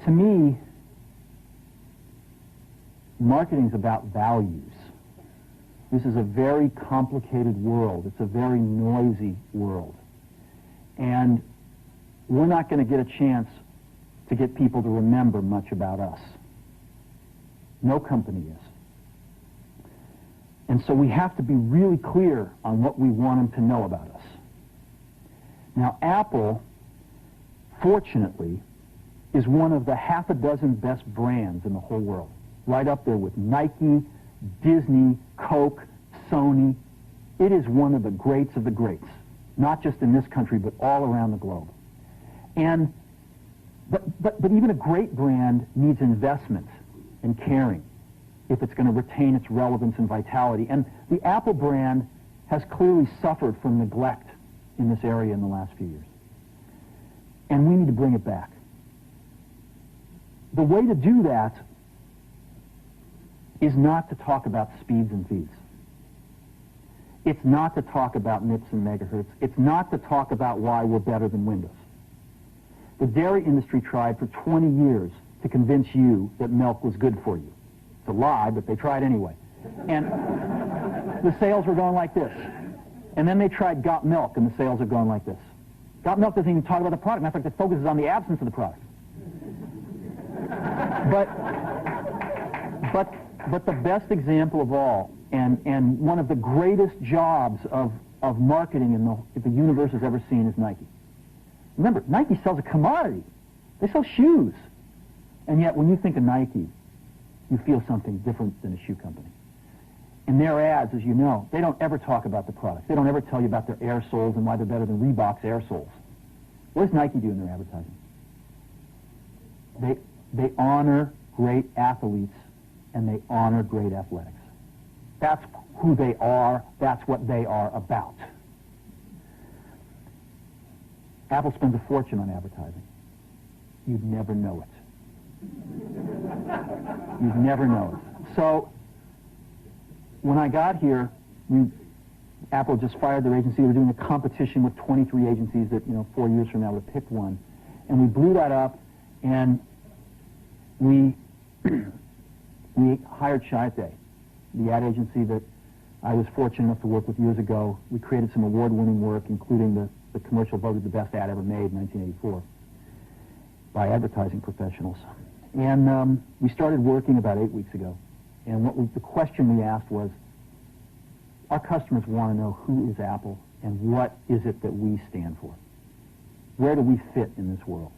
To me, marketing is about values. This is a very complicated world. It's a very noisy world. And we're not going to get a chance to get people to remember much about us. No company is. And so we have to be really clear on what we want them to know about us. Now, Apple, fortunately, is one of the half a dozen best brands in the whole world. Right up there with Nike, Disney, Coke, Sony. It is one of the greats of the greats, not just in this country, but all around the globe. And but even a great brand needs investment and caring if it's going to retain its relevance and vitality. And the Apple brand has clearly suffered from neglect in this area in the last few years. And we need to bring it back. The way to do that is not to talk about speeds and feeds. It's not to talk about MIPS and megahertz. It's not to talk about why we're better than Windows. The dairy industry tried for 20 years to convince you that milk was good for you. It's a lie, but they tried anyway. And the sales were going like this. And then they tried Got Milk, and the sales are going like this. Got Milk doesn't even talk about the product. Matter of fact, it focuses on the absence of the product. But the best example of all, and one of the greatest jobs of marketing the universe has ever seen is Nike. Remember, Nike sells a commodity. They sell shoes. And yet, when you think of Nike, you feel something different than a shoe company. In their ads, as you know, they don't ever talk about the product. They don't ever tell you about their air soles and why they're better than Reebok's air soles. What does Nike do in their advertising? They honor great athletes and they honor great athletics. That's who they are. That's what they are about. Apple spends a fortune on advertising. You'd never know it. You'd never know it. So, when I got here, Apple just fired their agency. They were doing a competition with 23 agencies that, 4 years from now would have picked one. And we blew that up, and we hired Chiat, the ad agency that I was fortunate enough to work with years ago. We created some award-winning work, including the commercial voted the best ad ever made in 1984 by advertising professionals. And we started working about 8 weeks ago. And the question we asked was, our customers want to know who is Apple and what is it that we stand for? Where do we fit in this world?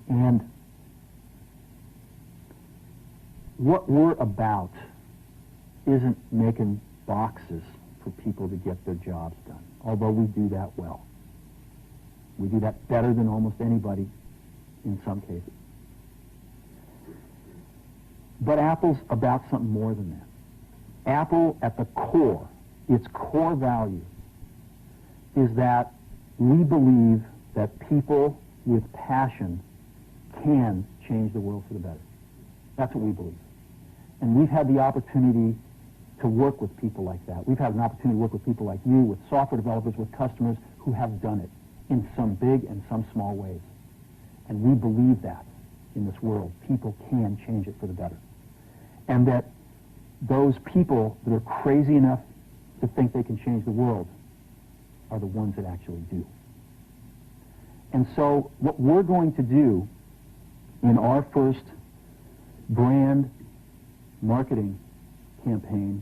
And what we're about isn't making boxes for people to get their jobs done, although we do that well. We do that better than almost anybody in some cases. But Apple's about something more than that. Apple, at the core, its core value, is that we believe that people with passion can change the world for the better. That's what we believe. And we've had the opportunity to work with people like that. We've had an opportunity to work with people like you, with software developers, with customers who have done it in some big and some small ways. And we believe that in this world, people can change it for the better. And that those people that are crazy enough to think they can change the world are the ones that actually do. And so what we're going to do in our first brand marketing campaign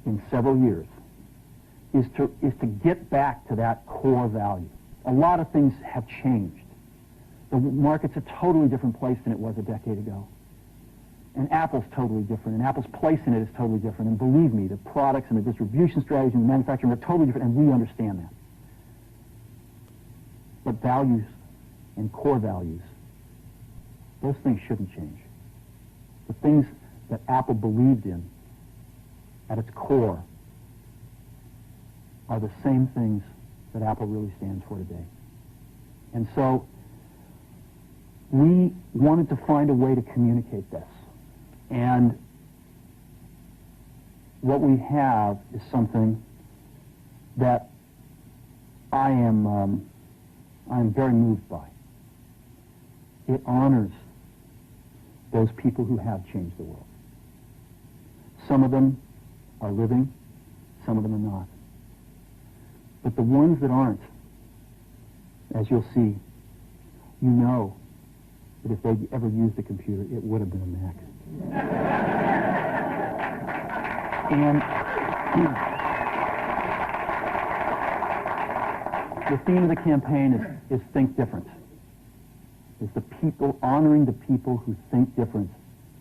in several years is to get back to that core value. A lot of things have changed. The market's a totally different place than it was a decade ago. And Apple's totally different, and Apple's place in it is totally different. And believe me, the products and the distribution strategy and the manufacturing are totally different, and we understand that. But values and core values, those things shouldn't change. The things that Apple believed in at its core are the same things that Apple really stands for today. And so we wanted to find a way to communicate this. And what we have is something that I am very moved by. It honors those people who have changed the world. Some of them are living, some of them are not. But the ones that aren't, as you'll see, you know that if they'd ever used a computer, it would have been a Mac. And the theme of the campaign is think different. It's the people, honoring the people who think different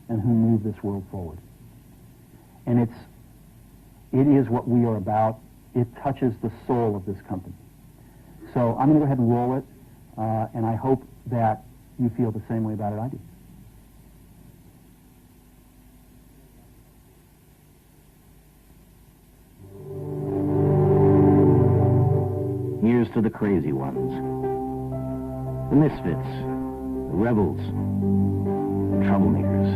and who move this world forward. And it is what we are about. It touches the soul of this company. So I'm going to go ahead and roll it, and I hope that you feel the same way about it I do. Here's to the crazy ones, the misfits, the rebels, the troublemakers,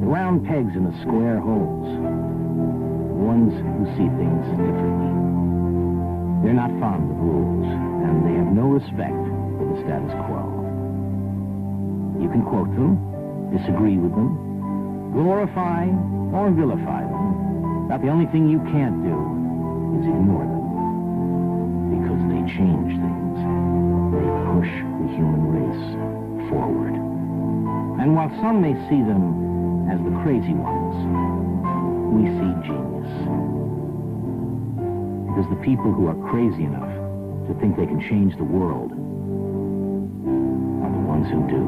the round pegs in the square holes, the ones who see things differently. They're not fond of rules, and they have no respect for the status quo. You can quote them, disagree with them, glorify or vilify them, but the only thing you can't do is ignore them. Because they change things. They push the human race forward. And while some may see them as the crazy ones, we see genius. Because the people who are crazy enough to think they can change the world are the ones who do.